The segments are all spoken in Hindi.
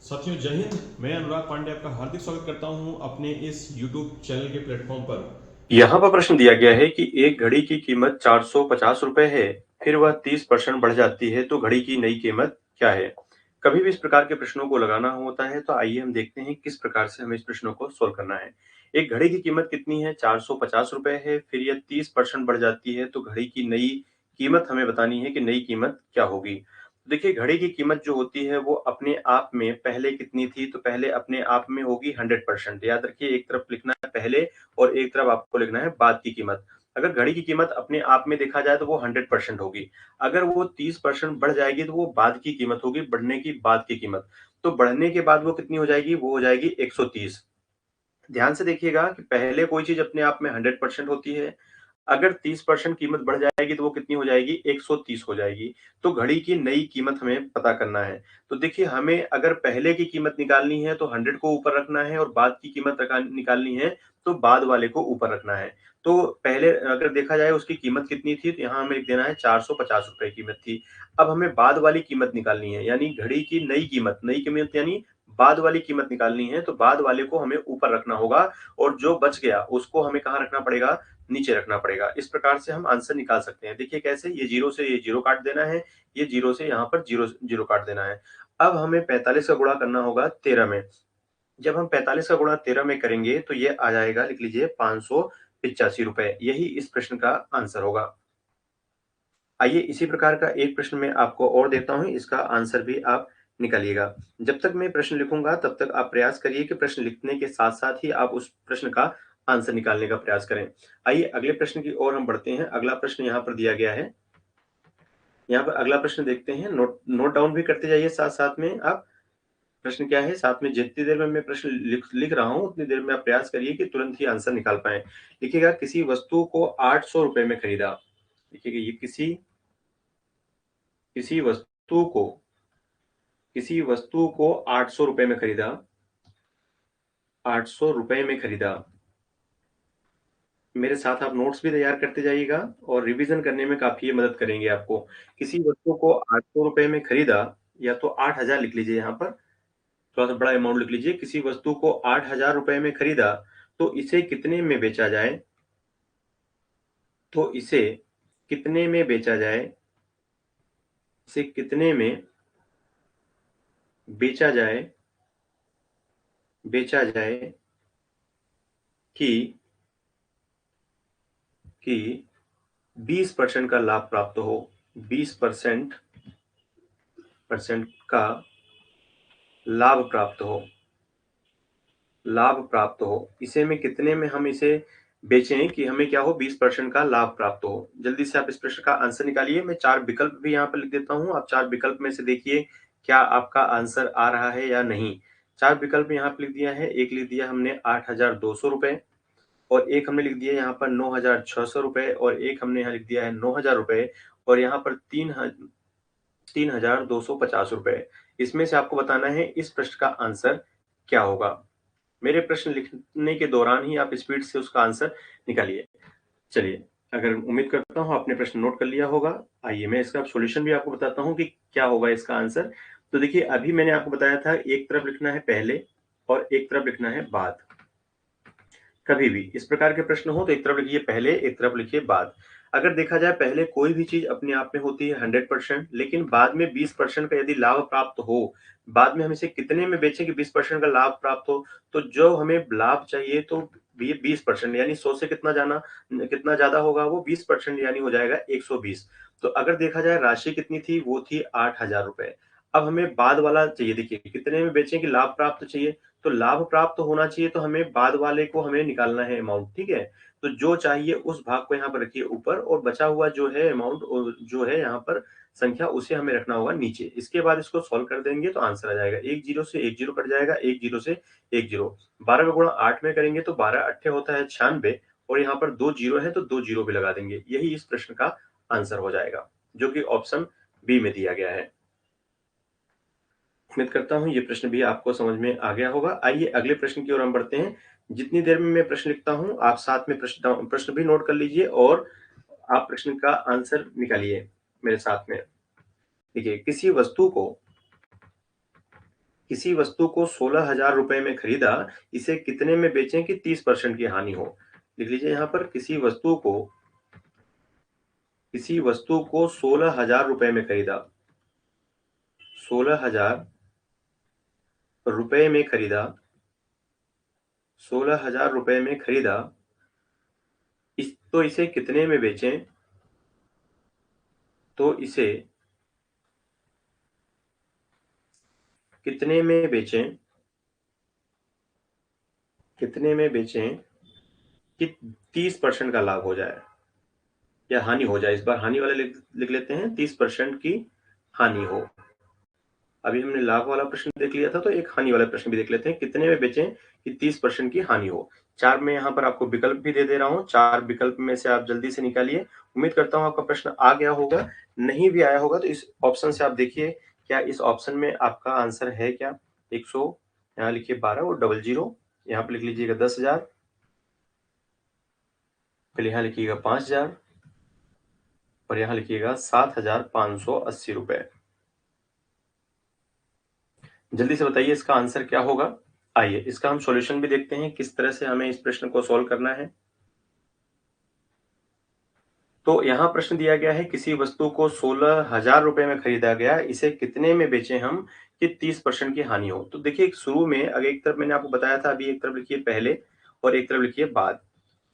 साथियों जय हिंद। मैं अनुराग पांडे आपका हार्दिक स्वागत करता हूं अपने इस YouTube चैनल के प्लेटफॉर्म पर। यहाँ पर प्रश्न दिया गया है कि एक घड़ी की कीमत 450 रुपए है, फिर वह 30% बढ़ जाती है तो घड़ी की नई कीमत क्या है? कभी भी इस प्रकार के प्रश्नों को लगाना होता है तो आइए हम देखते हैं किस प्रकार से हमें इस प्रश्नों को सोल्व करना है। एक घड़ी की कीमत कितनी है? 450 रुपए है, फिर यह 30% बढ़ जाती है तो घड़ी की नई कीमत हमें बतानी है कि नई कीमत क्या होगी। देखिए घड़ी की कीमत जो होती है वो अपने आप में पहले कितनी थी, तो पहले अपने आप में होगी 100%। याद रखिए एक तरफ लिखना है पहले और एक तरफ आपको लिखना है बाद की कीमत। अगर घड़ी की कीमत अपने आप में देखा जाए तो वो 100% होगी। अगर वो 30% बढ़ जाएगी तो वो बाद की कीमत होगी, बढ़ने की बाद की कीमत। तो बढ़ने के बाद वो कितनी हो जाएगी? वो हो जाएगी 130। ध्यान से देखिएगा कि पहले कोई चीज़ अपने आप में 100% होती है। अगर 30% कीमत बढ़ जाएगी तो वो कितनी हो जाएगी? 130 हो जाएगी। तो घड़ी की नई कीमत हमें पता करना है। तो देखिए हमें अगर पहले की कीमत निकालनी है तो 100 को ऊपर रखना है और बाद की कीमत निकालनी है तो बाद वाले को ऊपर रखना है। तो पहले अगर देखा जाए उसकी कीमत कितनी थी तो यहाँ हमें लिख देना है 450 रुपए कीमत थी। अब हमें बाद वाली कीमत निकालनी है यानी घड़ी की नई कीमत यानी बाद वाली कीमत निकालनी है तो बाद वाले को हमें ऊपर रखना होगा और जो बच गया उसको हमें कहाँ रखना पड़ेगा? नीचे रखना पड़ेगा। इस प्रकार से हम आंसर निकाल सकते हैं। देखिए कैसे? ये 0 से ये 0 काट देना है, ये 0 से यहाँ पर 0 0 काट देना है। अब हमें 45 का गुणा करना होगा 13 में। जब हम 45 का गुणा 13 में करेंगे तो ये आ जाएगा, लिख लीजिए, 585 रुपए। यही इस प्रश्न का आंसर होगा। आइए इसी प्रकार का एक प्रश्न मैं आपको और देता हूँ, इसका आंसर भी आप निकालिएगा। जब तक मैं प्रश्न लिखूंगा तब तक आप प्रयास करिए कि प्रश्न लिखने के साथ-साथ ही आप उस प्रश्न का आंसर निकालने का प्रयास करें। आइए अगले प्रश्न की ओर हम बढ़ते हैं। अगला प्रश्न यहाँ पर दिया गया है। यहाँ पर अगला प्रश्न देखते हैं। नोट नोट डाउन भी करते जाइए साथ-साथ में आप। प्रश्न क्या है? साथ में जितनी देर में मैं प्रश्न लिख लिख रहा हूँ उतनी देर में आप प्रयास करिए कि तुरंत ही आंसर निकाल पाएँ। लिखिएगा किसी वस्तु को 800 रुपए में खरीदा। देखिएगा ये किसी वस्तु को किसी वस्तु को 800 रुपए में खरीदा। 800 रुपए में खरीदा। मेरे साथ आप नोट्स भी तैयार करते जाइएगा और रिवीजन करने में काफ़ी ये मदद करेंगे आपको। किसी वस्तु को 800 रुपए में खरीदा, या तो 8000 लिख लीजिए यहाँ पर, थोड़ा-सा बड़ा अमाउंट लिख लीजिए। किसी वस्तु को 8000 रुपए में खरीदा, तो इसे कितने में बेचा जाए? तो इसे कितने में बेचा जाए? इसे कितने में बेचा जाए बेचा जाए कि कि 20% का लाभ प्राप्त हो। 20% परसेंट का लाभ प्राप्त हो। इसे में कितने में हम इसे बेचें कि हमें क्या हो? 20% का लाभ प्राप्त हो। जल्दी से आप इस प्रश्न का आंसर निकालिए। मैं 4 विकल्प भी यहाँ पर लिख देता हूँ। आप 4 विकल्प में से देखिए क्या आपका आंसर आ रहा है या नहीं। 4 विकल्प यहाँ पे लिख दिया है। एक लिख दिया हमने 8,200 रुपए, और एक हमने लिख दिया यहाँ पर 9,600 रुपए, और एक हमने यहाँ लिख दिया है 9,000 रुपए, और यहाँ पर 3,250 रुपए। इसमें से आपको बताना है इस प्रश्न का आंसर क्या होगा। मेरे प्रश्न लिखने के दौरान ही आप स्पीड से उसका आंसर निकालिए। चलिए, अगर उम्मीद करता हूँ आपने प्रश्न नोट कर लिया होगा। आइए मैं इसका सॉल्यूशन भी आपको बताता हूँ कि क्या होगा इसका आंसर। तो देखिए अभी मैंने आपको बताया था एक तरफ लिखना है पहले और एक तरफ लिखना है बाद। कभी भी इस प्रकार के प्रश्न हो तो एक तरफ लिखिए पहले, एक तरफ लिखिए बाद। अगर देखा जाए पहले कोई भी चीज़ अपने आप में होती है 100%, लेकिन बाद में 20% का यदि लाभ प्राप्त हो, बाद में हम इसे कितने में बेचें कि 20% का लाभ प्राप्त हो? तो जो हमें लाभ चाहिए तो बी 20% यानी 100 से कितना ज़्यादा होगा वो? 20% यानी हो जाएगा 120। तो अगर देखा जाए राशि कितनी थी? वो थी 8,000 रुपए। अब हमें बाद वाला चाहिए। देखिए कितने में बेचें कि लाभ प्राप्त चाहिए? तो लाभ प्राप्त होना चाहिए तो हमें बाद वाले को हमें निकालना है अमाउंट, ठीक है? तो जो चाहिए उस भाग को यहाँ पर रखिए ऊपर, और बचा हुआ जो है अमाउंट जो है यहाँ पर संख्या, उसे हमें रखना होगा नीचे। इसके बाद इसको सॉल्व कर देंगे तो आंसर आ जाएगा। 1 0 से 1 0 कट जाएगा, 1 0 से 1 0। 12 का गुणा 8 में करेंगे तो 12 अट्ठे होता है 96, और यहाँ पर 2 0 है तो 2 0 भी लगा देंगे। यही इस प्रश्न का आंसर हो जाएगा, जो कि ऑप्शन बी में दिया गया है। उम्मीद करता हूँ ये प्रश्न भी आपको समझ में आ गया होगा। आइए अगले प्रश्न की ओर हम बढ़ते हैं। जितनी देर में मैं प्रश्न लिखता हूँ, आप साथ में प्रश्न भी नोट कर लीजिए और आप प्रश्न का आंसर निकालिए मेरे साथ में। देखिए, किसी वस्तु को 16,000 रुपए में खरीदा, इसे कितने में बेचें कि 30% की हानि हो? लिख लीजिए यहाँ पर किसी वस्तु को 16,000 रुपए में खरीदा, 16,000 रुपए में खरीदा, 16,000 रुपए में खरीदा, तो इसे कितने में बेचें? तो इसे कितने में बेचें? कितने में बेचें कि 30% का लाभ हो जाए या हानि हो जाए? इस बार हानि वाला लिख लेते हैं, 30% की हानि हो। अभी हमने लाभ वाला प्रश्न देख लिया था, तो एक हानि वाला प्रश्न भी देख लेते हैं, कितने में बेचें कि 30% की हानि हो। 4 में यहाँ पर आपको विकल्प भी दे रहा हूँ, 4 विकल्प में से आप जल्दी से निकालिए। उम्मीद करता हूँ आपका प्रश्न आ गया होगा, नहीं भी आया होगा तो इस ऑप्शन से आप देखिए क्या इस ऑप्शन में आपका आंसर है क्या? 100, यहाँ लिखिए 12 और 00, यहाँ पर लिख लीजिएगा 10,000, फिर यहाँ लिखिएगा 5,000 और यहाँ लिखिएगा 7,580 रुपए। जल्दी से बताइए इसका आंसर क्या होगा? आइए इसका हम सॉल्यूशन भी देखते हैं, किस तरह से हमें इस प्रश्न को सॉल्व करना है। तो यहाँ प्रश्न दिया गया है, किसी वस्तु को 16,000 रुपए में खरीदा गया, इसे कितने में बेचें हम कि 30% की हानि हो? तो देखिए शुरू में अगर एक तरफ मैंने आपको बताया था, अभी एक तरफ लिखिए पहले और एक तरफ लिखिए बाद।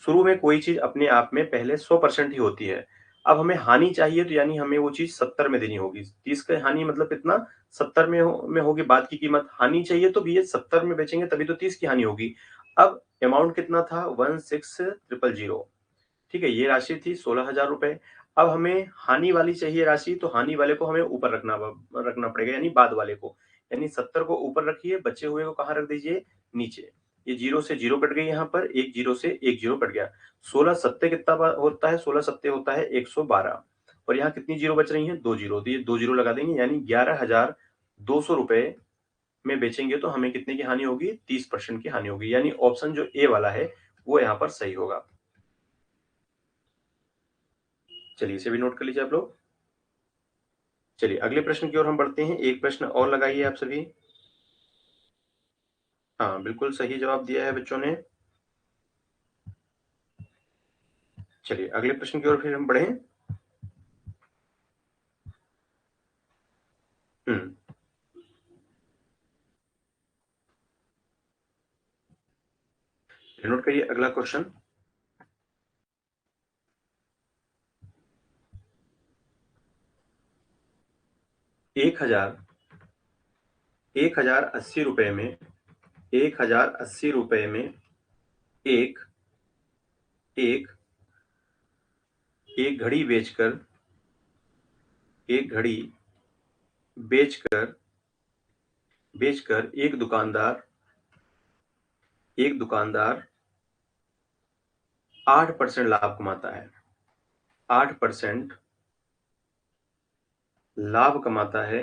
शुरू में कोई चीज अपने आप में पहले 100% ही होती है। अब हमें हानि चाहिए तो यानी हमें वो चीज 70 में देनी होगी। 30 का हानि मतलब कितना? 70 में होगी बाद की कीमत। हानि चाहिए तो भैया 70 में बेचेंगे तभी तो 30 की हानि होगी। अब अमाउंट कितना था? 16,000। ठीक है, ये राशि थी 16,000 रुपए। अब हमें हानि वाली चाहिए राशि, तो हानि वाले को हमें ऊपर रखना पड़ेगा, यानी बाद वाले को। यानी 70 को ऊपर रखिए, बचे हुए को कहाँ रख दीजिए? नीचे। ये 0 से 0 कट गई, यहाँ पर 1 0 से 1 0 कट गया। 16 सत्ते कितना होता है? 16 सत्ते होता है 112। और यहाँ कितनी जीरो बच रही है? 2 जीरो, तो ये 2 जीरो लगा देंगे, यानी 11,200 रुपए में बेचेंगे तो हमें कितने की हानि होगी? 30% की हानि होगी। यानी ऑप्शन जो ए वाला है वो यहाँ पर सही होगा। चलिए इसे भी नोट कर लीजिए आप लोग। चलिए अगले प्रश्न की ओर हम बढ़ते हैं। एक प्रश्न और लगाइए आप सभी। हाँ, बिल्कुल सही जवाब दिया है बच्चों ने। चलिए अगले प्रश्न की ओर फिर हम बढ़े। नोट करिए अगला क्वेश्चन। एक हजार अस्सी रुपए में 1,080 रुपए में एक एक एक घड़ी बेचकर बेचकर एक दुकानदार 8% लाभ कमाता है। 8% लाभ कमाता है,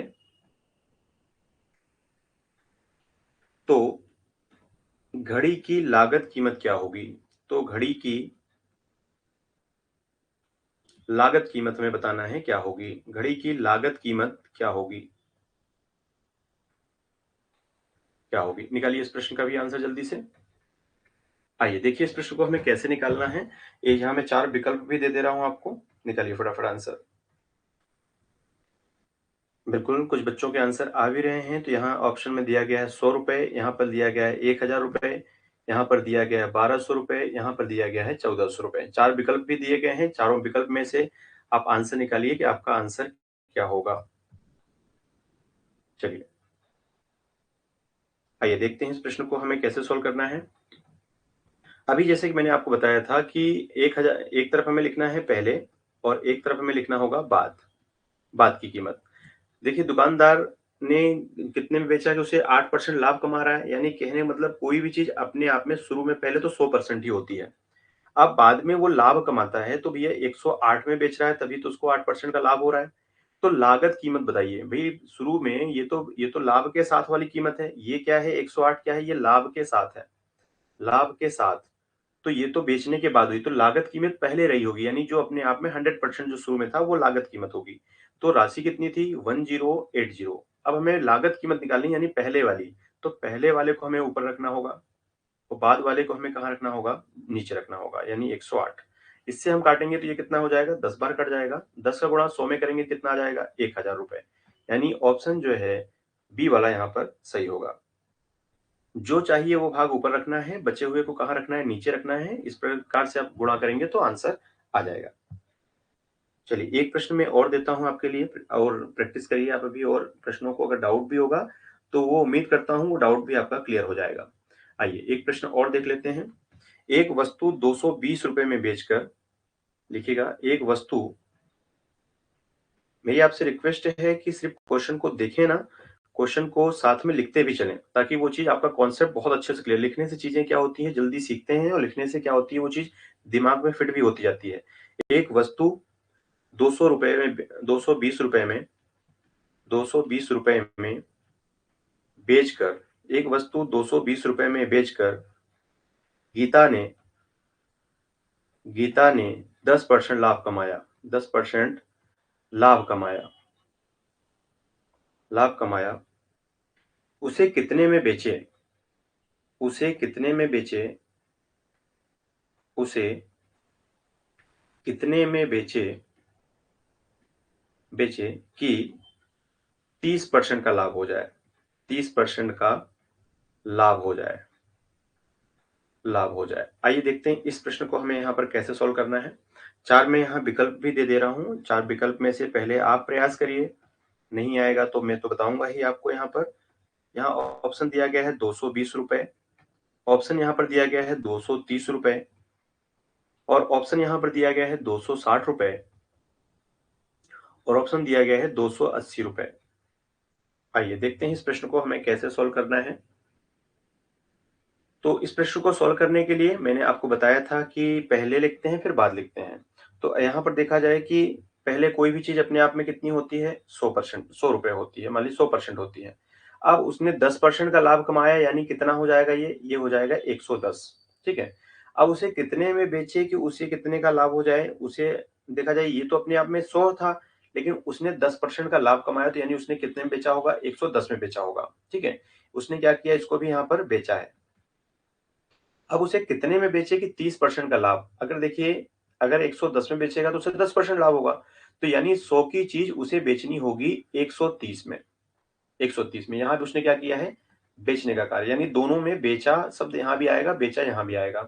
तो घड़ी की लागत कीमत क्या होगी? तो घड़ी की लागत कीमत हमें बताना है क्या होगी। घड़ी की लागत कीमत क्या होगी? निकालिए इस प्रश्न का भी आंसर जल्दी से। आइए देखिए इस प्रश्न को हमें कैसे निकालना है। ये यहाँ मैं 4 विकल्प भी दे रहा हूं आपको। निकालिए फटाफट आंसर। बिल्कुल, कुछ बच्चों के आंसर आ भी रहे हैं। तो यहाँ ऑप्शन में दिया गया है 100 रुपए, यहाँ पर दिया गया है 1,000 रुपए, यहाँ पर दिया गया है 1,200 रुपए, यहाँ पर दिया गया है 1,400 रुपए। 4 विकल्प भी दिए गए हैं। चारों विकल्प में से आप आंसर निकालिए कि आपका आंसर क्या होगा। चलिए आइए देखते हैं इस प्रश्न को हमें कैसे सोल्व करना है। अभी जैसे कि मैंने आपको बताया था कि 1,000 एक तरफ हमें लिखना है पहले और एक तरफ हमें लिखना होगा बाद की कीमत। देखिए दुकानदार ने कितने में बेचा कि उसे 8% लाभ कमा रहा है, यानी कहने मतलब कोई भी चीज अपने आप में शुरू में पहले तो 100% ही होती है। अब बाद में वो लाभ कमाता है, तो भैया 108 में बेच रहा है तभी तो उसको 8% का लाभ हो रहा है। तो लागत कीमत बताइए भाई। शुरू में ये तो लाभ के साथ वाली कीमत है। ये क्या है? 108 क्या है? ये लाभ के साथ है। लाभ के साथ, तो ये तो बेचने के बाद हुई, तो लागत कीमत पहले रही होगी, यानी जो अपने आप में 100% जो शुरू में था वो लागत कीमत होगी। तो राशि कितनी थी? 1080। अब हमें लागत कीमत निकालनी यानी पहले वाली, तो पहले वाले को हमें ऊपर रखना होगा और बाद वाले को हमें कहाँ रखना होगा, नीचे रखना होगा, यानी 108। इससे हम काटेंगे तो ये कितना हो जाएगा, 10 बार कट जाएगा। 10 का गुणा 100 में करेंगे कितना आ जाएगा, 1000 रुपए। यानी ऑप्शन जो है बी वाला यहाँ पर सही होगा। जो चाहिए वो भाग ऊपर रखना है, बचे हुए को कहाँ रखना है, नीचे रखना है। इस प्रकार से आप गुणा करेंगे तो आंसर आ जाएगा। चलिए एक प्रश्न मैं और देता हूं आपके लिए और प्रैक्टिस करिए आप अभी, और प्रश्नों को अगर डाउट भी होगा तो वो उम्मीद करता हूं वो डाउट भी आपका क्लियर हो जाएगा। आइए एक प्रश्न और देख लेते हैं। एक वस्तु 220 रुपए में बेचकर, लिखिएगा, एक वस्तु, मेरी आपसे रिक्वेस्ट है कि सिर्फ क्वेश्चन को देखें ना, क्वेश्चन को साथ में लिखते भी चलें, ताकि वो चीज आपका कॉन्सेप्ट बहुत अच्छे से क्लियर। लिखने से चीजें क्या होती है, जल्दी सीखते हैं, और लिखने से क्या होती है, वो चीज दिमाग में फिट भी होती जाती है। एक वस्तु 200 रुपए में 220 रुपए में 220 रुपए में बेचकर, एक वस्तु 220 रुपए में बेचकर गीता ने 10% लाभ कमाया। 10% लाभ कमाया। उसे कितने में बेचे? उसे कितने में बेचे? उसे कितने में बेचे कि 30% का लाभ हो जाए? 30% का लाभ हो जाए। आइए देखते हैं इस प्रश्न को हमें यहाँ पर कैसे सॉल्व करना है। 4 मैं यहाँ विकल्प भी दे रहा हूँ। 4 विकल्प में से पहले आप प्रयास करिए, नहीं आएगा तो मैं तो बताऊंगा ही आपको। यहाँ पर ऑप्शन दिया गया है 220 रुपए, ऑप्शन यहाँ पर दिया गया है 230 रुपए, और ऑप्शन यहाँ पर दिया गया है 260 रुपए, और ऑप्शन दिया गया है 280 रुपए। आइए देखते हैं इस प्रश्न को हमें कैसे सॉल्व करना है। तो इस प्रश्न को सॉल्व करने के लिए मैंने आपको बताया था कि पहले लिखते हैं फिर बाद लिखते हैं। तो यहाँ पर देखा जाए कि पहले कोई भी चीज अपने आप में कितनी होती है, 100%, 100 रुपए होती है, मान ली 100% होती है। अब उसने 10% का लाभ कमाया, यानी कितना हो जाएगा, ये हो जाएगा 110। ठीक है। अब उसे कितने में बेचे कि उसे कितने का लाभ हो जाए, उसे देखा जाए ये तो अपने आप में 100 था, लेकिन उसने 10% का लाभ कमाया, तो यानी उसने कितने में बेचा होगा, 110 में बेचा होगा। ठीक है। उसने क्या किया, इसको भी यहाँ पर बेचा है। अब उसे कितने में बेचे कि 30% का लाभ, अगर देखिए अगर 110 में बेचेगा तो उसे 10% लाभ होगा, तो यानी 100 की चीज उसे बेचनी होगी 130 में। 130 में यहाँ पे उसने क्या किया है, बेचने का कार्य, यानी दोनों में बेचा शब्द यहाँ भी आएगा, बेचा यहाँ भी आएगा।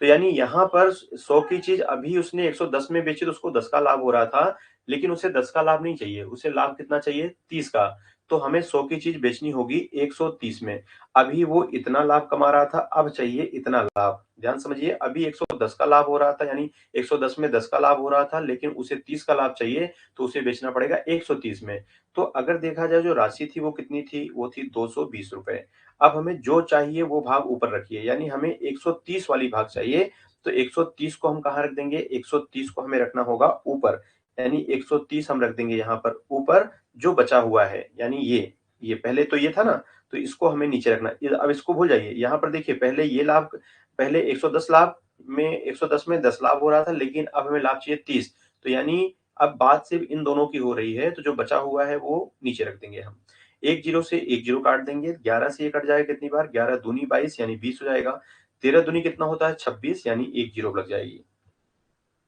तो यानी यहाँ पर 100 की चीज अभी उसने 110 में बेची तो उसको 10 का लाभ हो रहा था, लेकिन उसे 10 का लाभ नहीं चाहिए, उसे लाभ कितना चाहिए, 30 का। तो हमें 100 की चीज बेचनी होगी 130 में। अभी वो इतना लाभ कमा रहा था, अब चाहिए इतना लाभ। ध्यान समझिए, अभी 110 का लाभ हो रहा था, यानी 110 में 10 का लाभ हो रहा था, लेकिन उसे 30 का लाभ चाहिए, तो उसे बेचना पड़ेगा 130 में। तो अगर देखा जाए जो राशि थी वो कितनी थी, वो थी 220 रुपए। अब हमें जो चाहिए वो भाग ऊपर रखिए, यानी हमें 130 वाली भाग चाहिए, तो 130 को हम कहाँ रख देंगे, 130 को हमें रखना होगा ऊपर, यानी 130 हम रख देंगे यहाँ पर ऊपर। जो बचा हुआ है, यानी ये पहले तो ये था ना, तो इसको हमें नीचे रखना। अब इसको भूल जाइए, यहाँ पर देखिए पहले ये लाभ, पहले 110 लाभ में 110 में 10 लाभ हो रहा था, लेकिन अब हमें लाभ चाहिए 30, तो यानी अब बात सिर्फ इन दोनों की हो रही है, तो जो बचा हुआ है वो नीचे रख देंगे हम। एक जीरो से एक जीरो काट देंगे, 11 से ये कट जाएगा कितनी बार, 11 दूनी 22 यानी 20 हो जाएगा। 13 दूनी कितना होता है, 26, यानी एक जीरो लग जाएगी।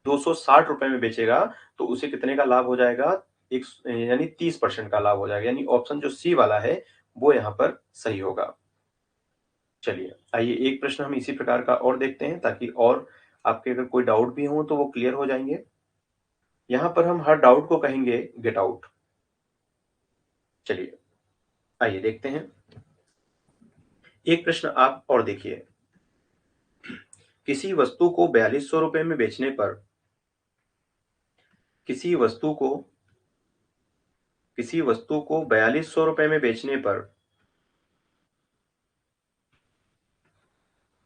260 रुपए में बेचेगा तो उसे कितने का लाभ हो जाएगा, एक, यानी 30% का लाभ हो जाएगा, यानी ऑप्शन जो सी वाला है वो यहाँ पर सही होगा। चलिए आइए एक प्रश्न हम इसी प्रकार का और देखते हैं, ताकि और आपके अगर कोई डाउट भी हो तो वो क्लियर हो जाएंगे। यहाँ पर हम हर डाउट को कहेंगे गेट आउट। चलिए आइए देखते हैं एक प्रश्न आप और देखिए। किसी वस्तु को 4200 रुपए में बेचने पर, किसी वस्तु को 4200 रुपए में बेचने पर,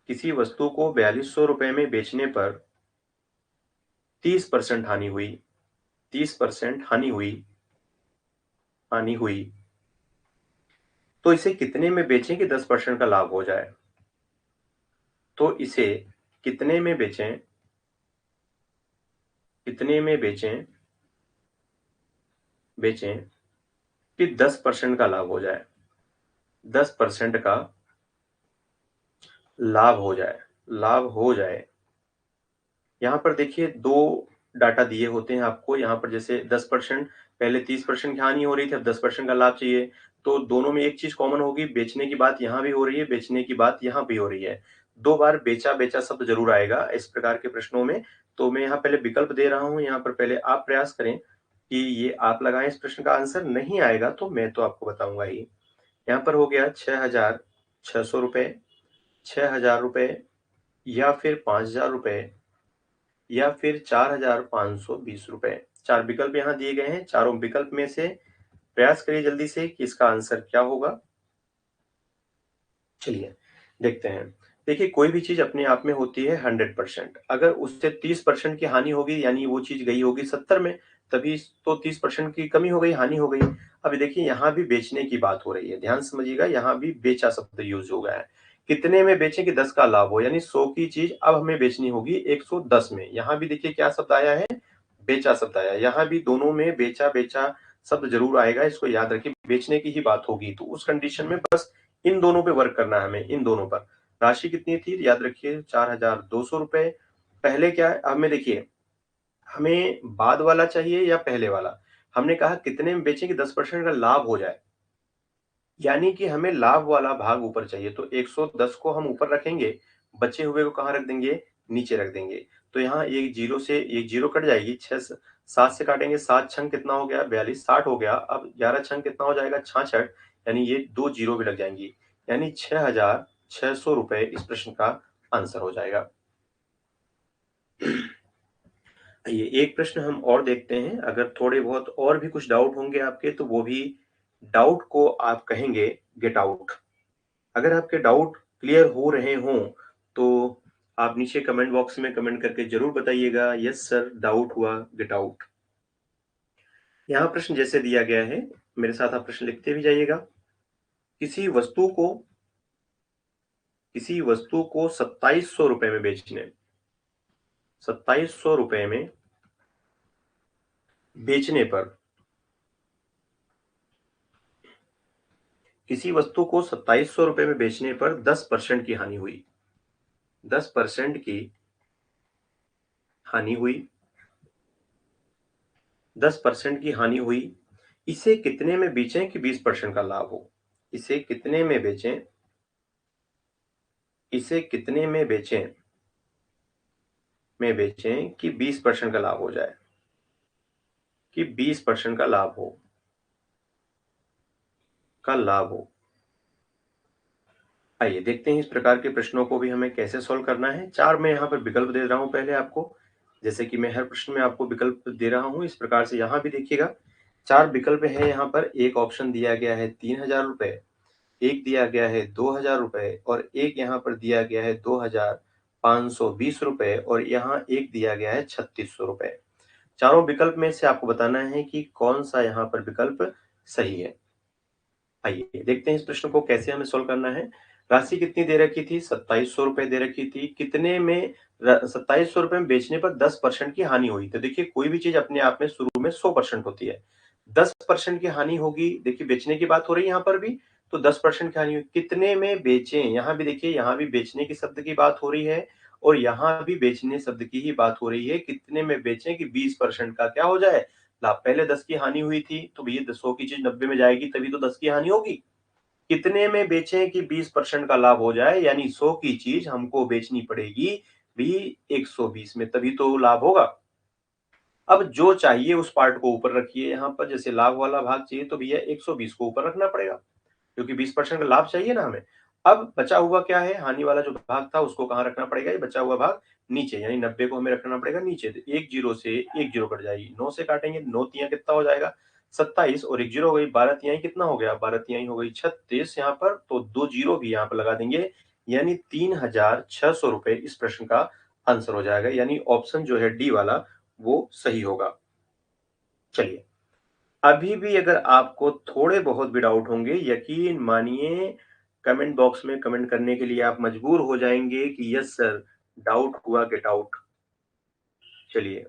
किसी वस्तु को 4200 रुपए में बेचने पर 30% हानि हुई, 30% हानि हुई, तो इसे कितने में बेचें कि 10% का लाभ हो जाए? तो इसे कितने में बेचें, कितने में बेचें कि 10% का लाभ हो जाए, 10% का लाभ हो जाए। यहाँ पर देखिए 2 डाटा दिए होते हैं आपको, यहाँ पर जैसे 10%, पहले 30% की हानि हो रही थी, अब 10% का लाभ चाहिए। तो दोनों में एक चीज कॉमन होगी, बेचने की बात यहाँ भी हो रही है, बेचने की बात यहाँ भी हो रही है। 2 बार बेचा बेचा शब्द जरूर आएगा इस प्रकार के प्रश्नों में। तो मैं यहाँ पहले विकल्प दे रहा हूँ, यहाँ पर पहले आप प्रयास करें कि ये आप लगाएं इस प्रश्न का आंसर। नहीं आएगा तो मैं तो आपको बताऊंगा ही। यहाँ पर हो गया 6,600 रुपए, 6,000 रुपए, या फिर 5,000 रुपए, या फिर 4,520 रुपए। 4 विकल्प यहाँ दिए गए हैं, चारों विकल्प में से प्रयास करिए जल्दी से कि इसका आंसर क्या होगा। चलिए देखते हैं। देखिए कोई भी चीज अपने आप में होती है 100%। अगर उससे 30% की हानि होगी, यानी वो चीज गई होगी 70 में, तभी तो 30% की कमी हो गई, हानि हो गई। अभी देखिए यहाँ भी बेचने की बात हो रही है, ध्यान समझिएगा, यहाँ भी बेचा शब्द यूज हो गया है। कितने में बेचें कि 10 का लाभ हो, यानी 100 की चीज अब हमें बेचनी होगी 110 में। यहाँ भी देखिए क्या शब्द आया है, बेचा शब्द आया। यहाँ भी दोनों में बेचा बेचा शब्द जरूर आएगा, इसको याद रखिए, बेचने की ही बात होगी। तो उस कंडीशन में बस इन दोनों पे वर्क करना है हमें, इन दोनों पर। राशि कितनी थी याद रखिए, 4,200 रुपए। पहले क्या है, हमें देखिए, हमें बाद वाला चाहिए या पहले वाला। हमने कहा कितने में बेचें कि 10% का लाभ हो जाए, यानी कि हमें लाभ वाला भाग ऊपर चाहिए। तो 110 को हम ऊपर रखेंगे, बचे हुए को कहाँ रख देंगे, नीचे रख देंगे। तो यहाँ एक जीरो से एक जीरो कट जाएगी, 7 से काटेंगे, 7 छंग कितना हो गया, 42, 60 हो गया। अब 11 छंग कितना हो जाएगा, 66, यानी ये 2 जीरो भी लग जाएंगी, यानी 6,600 रुपए इस प्रश्न का आंसर हो जाएगा। ये एक प्रश्न हम और देखते हैं, अगर थोड़े बहुत और भी कुछ डाउट होंगे आपके तो वो भी डाउट को आप कहेंगे गेट आउट। अगर आपके डाउट क्लियर हो रहे हों तो आप नीचे कमेंट बॉक्स में कमेंट करके जरूर बताइएगा, यस सर डाउट हुआ, गेट आउट। यहाँ प्रश्न जैसे दिया गया है, मेरे साथ आप प्रश्न लिखते भी जाइएगा। किसी वस्तु को 2700 रुपए में बेचने, 2700 रुपए में बेचने पर, किसी वस्तु को 2700 रुपए में बेचने पर 10% की हानि हुई, 10% की हानि हुई, 10% की हानि हुई। इसे कितने में बेचें कि 20% का लाभ हो, इसे कितने में बेचें, इसे कितने में बेचें कि 20% का लाभ हो जाए, कि 20% का लाभ हो। आइए देखते हैं इस प्रकार के प्रश्नों को भी हमें कैसे सॉल्व करना है। 4 मैं यहाँ पर विकल्प दे रहा हूँ पहले आपको, जैसे कि मैं हर प्रश्न में आपको विकल्प दे रहा हूँ, इस प्रकार से यहाँ भी देखिएगा। 4 विकल्प है यहाँ पर। एक ऑप्शन दिया गया है 3,000 रुपए, एक दिया गया है 2,000 रुपए, और एक यहाँ पर दिया गया है 2,520 रुपए, और यहाँ एक दिया गया है 3,600 रुपए। चारों विकल्प में से आपको बताना है कि कौन सा यहाँ पर विकल्प सही है। आइए देखते हैं इस प्रश्न को कैसे हमें सोल्व करना है। राशि कितनी दे रखी थी, 2700 रुपए दे रखी थी। कितने में 2700 रुपए में बेचने पर 10% की हानि हुई। तो देखिए कोई भी चीज अपने आप में शुरू में 100% होती है, 10% की हानि होगी। देखिए बेचने की बात हो रही है यहाँ पर भी, तो 10% की हानि हुई। कितने में बेचें, यहाँ भी देखिए, यहाँ भी बेचने की शब्द की बात हो रही है, और यहाँ भी बेचने शब्द की ही बात हो रही है। कितने में बेचें कि 20% का क्या हो जाए, लाभ। पहले 10 की हानि हुई थी, तो भैया 100 की चीज 90 में जाएगी, तभी तो 10 की हानि होगी। कितने में बेचें कि 20% का लाभ हो जाए, यानी 100 की चीज हमको बेचनी पड़ेगी भी 120 में, तभी तो लाभ होगा। अब जो चाहिए उस पार्ट को ऊपर रखिए, यहाँ पर जैसे लाभ वाला भाग चाहिए तो भैया 120 को ऊपर रखना पड़ेगा, क्योंकि 20% का लाभ चाहिए ना हमें। अब बचा हुआ क्या है, हानि वाला जो भाग था उसको कहाँ रखना पड़ेगा, ये बचा हुआ भाग नीचे, यानी 90 को हमें रखना पड़ेगा नीचे। तो एक जीरो से एक जीरो कट जाएगी, 9 से काटेंगे, 9 तिया कितना हो जाएगा, 27, और एक जीरो हो गई, 12 तिहाई कितना हो गया, 12 तिहाई हो गई 36 यहाँ पर। तो 2 जीरो भी यहाँ पर लगा देंगे, यानी 3,600 रुपए इस प्रश्न का आंसर हो जाएगा, यानी ऑप्शन जो है डी वाला वो सही होगा। चलिए अभी भी अगर आपको थोड़े बहुत भी डाउट होंगे, यकीन मानिए कमेंट बॉक्स में कमेंट करने के लिए आप मजबूर हो जाएंगे कि यस सर डाउट हुआ, गेट आउट। चलिए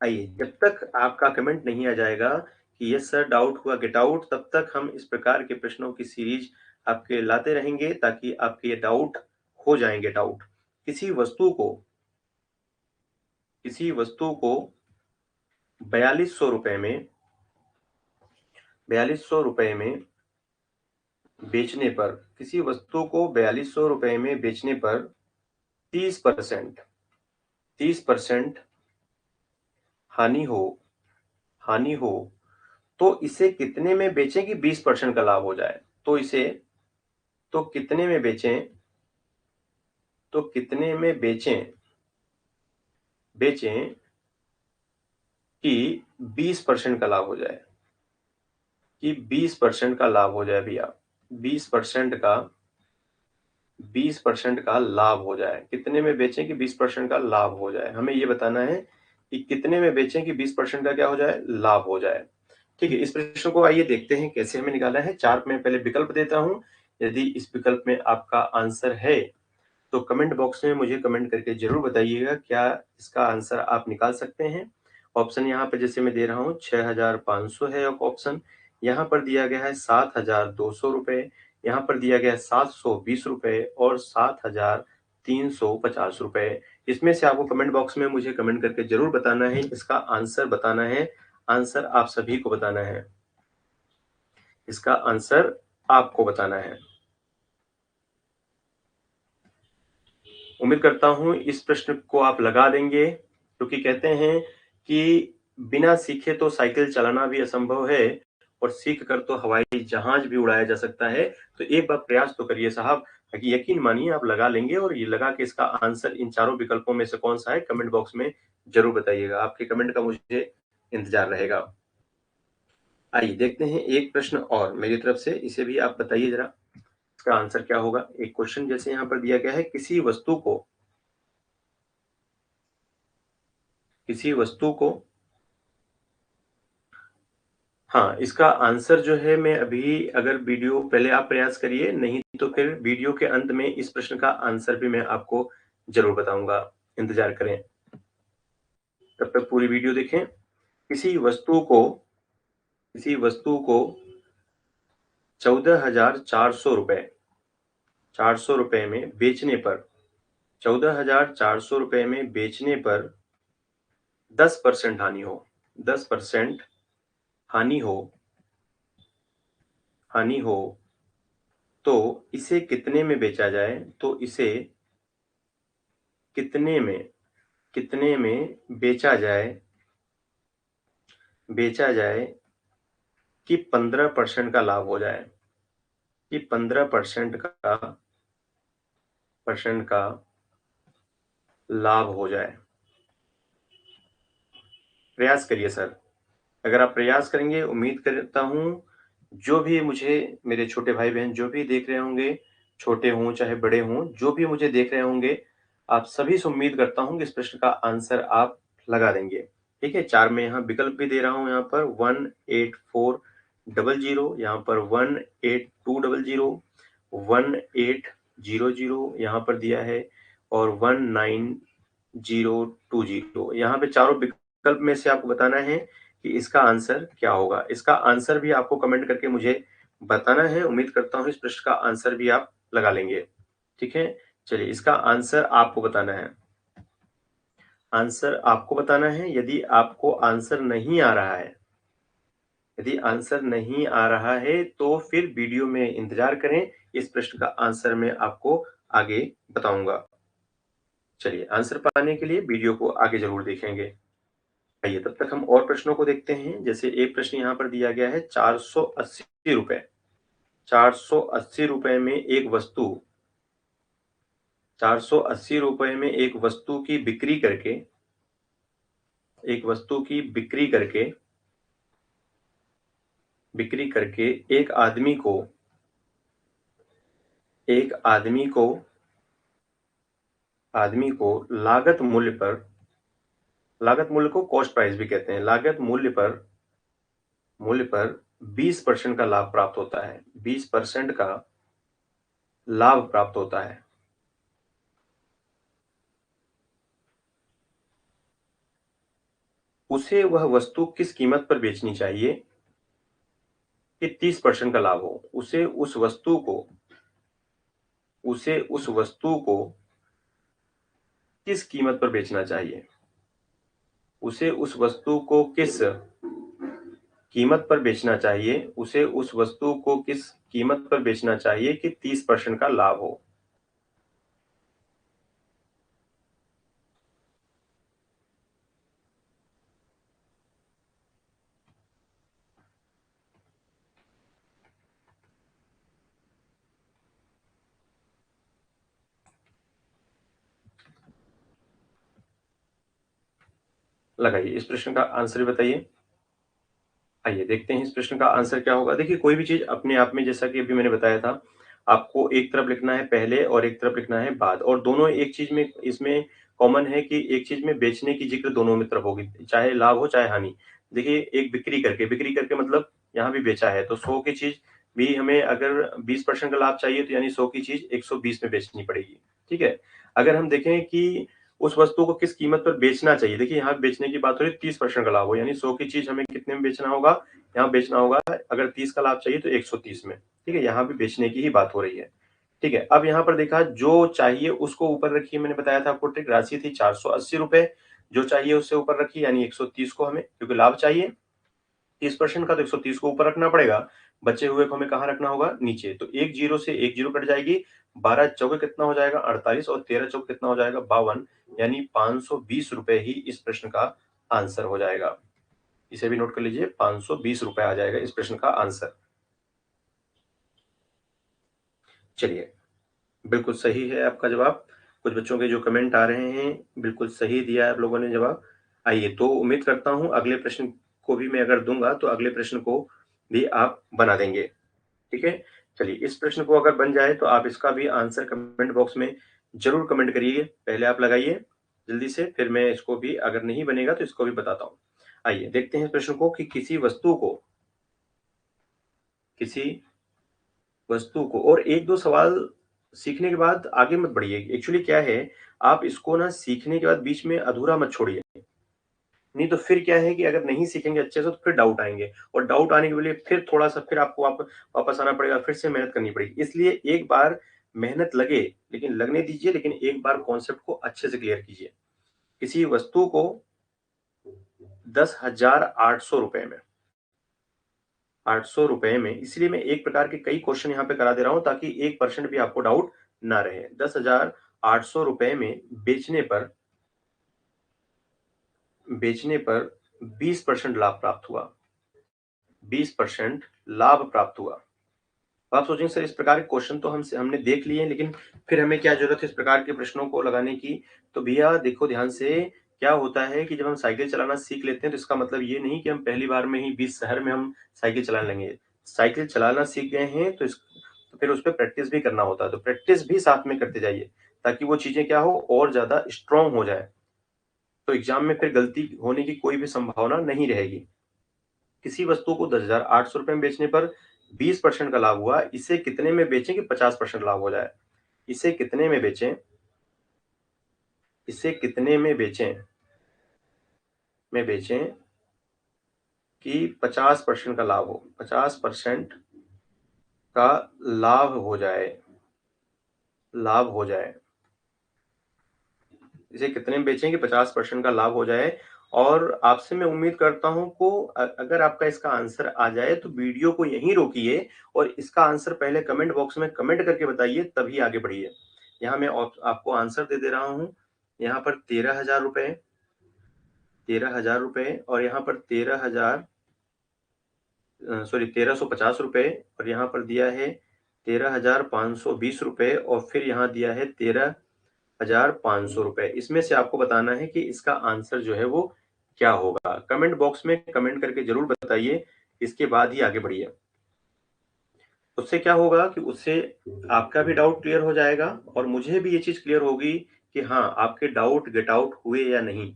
आइए, जब तक आपका कमेंट नहीं आ जाएगा कि यस सर डाउट हुआ गेट आउट। तब तक हम इस प्रकार के प्रश्नों की सीरीज आपके लाते रहेंगे ताकि आपके ये डाउट हो जाएं गेट आउट। किसी वस्तु को 4200 रुपए में 4200 रुपए में बेचने पर, किसी वस्तु को 4200 रुपए में बेचने पर 30% हानि हो तो इसे कितने में बेचें कि 20% का लाभ हो जाए? तो इसे तो कितने में बेचें कि 20% का लाभ हो जाए, कि 20% का लाभ हो जाए भैया, 20% का लाभ हो जाए। कितने में बेचें कि 20% का लाभ हो जाए? हमें ये बताना है कि कितने में बेचें कि 20% का क्या हो जाए? लाभ हो जाए। ठीक है, इस प्रश्न को आइए देखते हैं कैसे हमें निकाला है। 4 में पहले विकल्प देता हूं। यदि इस विकल्प में आपका आंसर है तो कमेंट बॉक्स में मुझे कमेंट करके जरूर बताइएगा क्या इसका आंसर आप निकाल सकते हैं। ऑप्शन यहाँ पर जैसे मैं दे रहा हूँ 6500 है ऑप्शन, यहाँ पर दिया गया है 7200 रुपए, यहाँ पर दिया गया है 720 रुपए और 7350 रुपए। इसमें से आपको कमेंट बॉक्स में मुझे कमेंट करके जरूर बताना है, इसका आंसर बताना है। आंसर आप सभी को बताना है, इसका आंसर आपको बताना है। उम्मीद करता हूं इस प्रश्न को आप लगा देंगे, क्योंकि कहते हैं कि बिना सीखे तो साइकिल चलाना भी असंभव है और सीख कर तो हवाई जहाज भी उड़ाया जा सकता है। तो एक बार प्रयास तो करिए साहब, ताकि यकीन मानिए आप लगा लेंगे। और ये लगा के इसका आंसर इन चारों विकल्पों में से कौन सा है कमेंट बॉक्स में जरूर बताइएगा। आपके कमेंट का मुझे इंतजार रहेगा। आइए देखते हैं एक प्रश्न और मेरी तरफ से, इसे भी आप बताइए जरा इसका आंसर क्या होगा। एक क्वेश्चन जैसे यहाँ पर दिया गया है, किसी वस्तु को हाँ, इसका आंसर जो है मैं अभी, अगर वीडियो पहले आप प्रयास करिए, नहीं तो फिर वीडियो के अंत में इस प्रश्न का आंसर भी मैं आपको जरूर बताऊंगा। इंतजार करें, तब तक पूरी वीडियो देखें। किसी वस्तु को 14,400 रुपए 400 रुपए में बेचने पर 14,400 रुपए में बेचने पर 10% हानि हो 10% हानि हो हानि हो तो इसे कितने में बेचा जाए? तो इसे कितने में बेचा जाए कि 15% का लाभ हो जाए, कि 15% का लाभ हो जाए। प्रयास करिए सर, अगर आप प्रयास करेंगे, उम्मीद करता हूं जो भी मुझे, मेरे छोटे भाई बहन जो भी देख रहे होंगे, छोटे हों चाहे बड़े हों, जो भी मुझे देख रहे होंगे, आप सभी से उम्मीद करता हूं कि इस प्रश्न का आंसर आप लगा देंगे। ठीक है, 4 में यहाँ विकल्प भी दे रहा हूं, यहाँ पर 18400, यहाँ पर 18200, 1800 यहाँ पर दिया है और 19020। यहाँ पे चारों विकल्प में से आपको बताना है कि इसका आंसर क्या होगा। इसका आंसर भी आपको कमेंट करके मुझे बताना है। उम्मीद करता हूं इस प्रश्न का आंसर भी आप लगा लेंगे। ठीक है, चलिए इसका आंसर आपको बताना है। आंसर आपको बताना है। यदि आपको आंसर नहीं आ रहा है, तो फिर वीडियो में इंतजार करें, इस प्रश्न का आंसर मैं आपको आगे बताऊंगा। चलिए, आंसर पाने के लिए वीडियो को आगे जरूर देखेंगे। आइए तब तक हम और प्रश्नों को देखते हैं। जैसे एक प्रश्न यहाँ पर दिया गया है, 480 रुपए 480 रुपए में एक वस्तु 480 रुपए में एक वस्तु की बिक्री करके एक आदमी को लागत मूल्य को कॉस्ट प्राइस भी कहते हैं, लागत मूल्य पर 20% का लाभ प्राप्त होता है। 20% का लाभ प्राप्त होता है। उसे वह वस्तु किस कीमत पर बेचनी चाहिए? कि 30% का लाभ हो, उसे उस वस्तु को किस कीमत पर बेचना चाहिए? उसे उस वस्तु को किस कीमत पर बेचना चाहिए? उसे उस वस्तु को किस कीमत पर बेचना चाहिए कि 30% का लाभ हो? लगाइए, इस प्रश्न का आंसर भी बताइए। आइए देखते हैं इस प्रश्न का आंसर क्या होगा। देखिए, कोई भी चीज अपने आप में, जैसा कि अभी मैंने बताया था, आपको एक तरफ लिखना है पहले और एक तरफ लिखना है बाद, और दोनों एक चीज में इसमें कॉमन है कि एक चीज में बेचने की जिक्र दोनों में तरफ होगी, चाहे लाभ हो चाहे हानि। देखिए, एक बिक्री करके मतलब यहाँ भी बेचा है, तो 100 की चीज भी हमें अगर 20% का लाभ चाहिए तो यानी 100 की चीज 120 में बेचनी पड़ेगी। ठीक है। अगर हम देखें कि उस वस्तु को किस कीमत पर बेचना चाहिए, देखिए यहाँ बेचने की बात हो रही है 30% का लाभ हो, यानी 100 की चीज हमें कितने में बेचना होगा? यहाँ बेचना होगा, अगर 30 का लाभ चाहिए तो 130 में। ठीक है, यहाँ भी बेचने की ही बात हो रही है। ठीक है, अब यहाँ पर देखा, जो चाहिए उसको ऊपर रखिए। मैंने बताया था आपको, ट्रिक राशि थी 480 रुपए, जो चाहिए उससे ऊपर रखिए, यानी 130 को हमें, क्योंकि लाभ चाहिए 30% का, तो 130 को ऊपर रखना पड़ेगा। बचे हुए को हमें कहाँ रखना होगा? नीचे। तो एक जीरो से एक जीरो कट जाएगी, 12 चौके कितना हो जाएगा? 48, और 13 चौके कितना हो जाएगा? 52, यानी 520 रुपए ही इस प्रश्न का आंसर हो जाएगा। इसे भी नोट कर लीजिए, 520 रुपए आ जाएगा इस प्रश्न का आंसर। चलिए, बिल्कुल सही है आपका जवाब। कुछ बच्चों के जो कमेंट आ रहे हैं, बिल्कुल सही दिया है आप लोगों ने जवाब। आइए, तो उम्मीद करता हूं अगले प्रश्न को भी मैं अगर दूंगा तो अगले प्रश्न को भी आप बना देंगे। ठीक है। चलिए, इस प्रश्न को अगर बन जाए तो आप इसका भी आंसर कमेंट बॉक्स में जरूर कमेंट करिए। पहले आप लगाइए जल्दी से, फिर मैं इसको भी, अगर नहीं बनेगा तो इसको भी बताता हूँ। आइए देखते हैं इस प्रश्न को कि किसी वस्तु को, और एक दो सवाल सीखने के बाद आगे मत बढ़िए। एक्चुअली क्या है, आप इसको ना सीखने के बाद बीच में अधूरा मत छोड़िए, नहीं तो फिर क्या है कि अगर नहीं सीखेंगे अच्छे से तो फिर डाउट आएंगे, और डाउट आने के लिए फिर थोड़ा सा फिर आपको वापस आना पड़ेगा, फिर से मेहनत करनी पड़ेगी। इसलिए एक बार मेहनत लगे, लेकिन लगने दीजिए, लेकिन एक बार कॉन्सेप्ट को अच्छे से क्लियर कीजिए। किसी वस्तु को 10,800 रुपए में, 800 रुपए में, इसलिए मैं एक प्रकार के कई क्वेश्चन यहाँ पे करा दे रहा हूं ताकि 1% भी आपको डाउट ना रहे। 10,800 रुपए में बेचने पर 20% लाभ प्राप्त हुआ, 20% लाभ प्राप्त हुआ। तो आप सोचेंगे सर, इस प्रकार के क्वेश्चन तो हमने देख लिए हैं, लेकिन फिर हमें क्या जरूरत है इस प्रकार के प्रश्नों को लगाने की? तो भैया देखो ध्यान से, क्या होता है कि जब हम साइकिल चलाना सीख लेते हैं तो इसका मतलब ये नहीं कि हम पहली बार में ही 20 शहर में हम साइकिल चलाने लगेंगे। साइकिल चलाना सीख गए हैं तो फिर उस पर प्रैक्टिस भी करना होता है, तो प्रैक्टिस भी साथ में करते जाइए, ताकि वो चीजें क्या हो, और ज्यादा स्ट्रांग हो जाए, तो एग्जाम में फिर गलती होने की कोई भी संभावना नहीं रहेगी। किसी वस्तु को 10,800 रुपए में बेचने पर 20% का लाभ हुआ, इसे कितने में बेचें कि 50% लाभ हो जाए? इसे कितने में बेचें, इसे कितने में बेचें कि 50% का लाभ हो, 50% का लाभ हो जाए। इसे कितने में बेचें कि 50% का लाभ हो जाए? और आपसे मैं उम्मीद करता हूं को अगर आपका इसका आंसर आ जाए तो वीडियो को यहीं रोकिए, और इसका आंसर पहले कमेंट बॉक्स में कमेंट करके बताइए, तभी आगे बढ़िए। यहाँ मैं आपको आंसर दे दे रहा हूं। यहाँ पर 13,000 रुपए, 13,000 रुपए, और यहाँ पर 1350 रुपए, और यहाँ पर दिया है 13,520 रुपए, और फिर यहाँ दिया है 13,500 रुपए। इसमें से आपको बताना है कि इसका आंसर जो है वो क्या होगा। कमेंट बॉक्स में कमेंट करके जरूर बताइए, इसके बाद ही आगे बढ़िए। उससे क्या होगा कि उससे आपका भी डाउट क्लियर हो जाएगा, और मुझे भी ये चीज क्लियर होगी कि हाँ, आपके डाउट गेट आउट हुए या नहीं।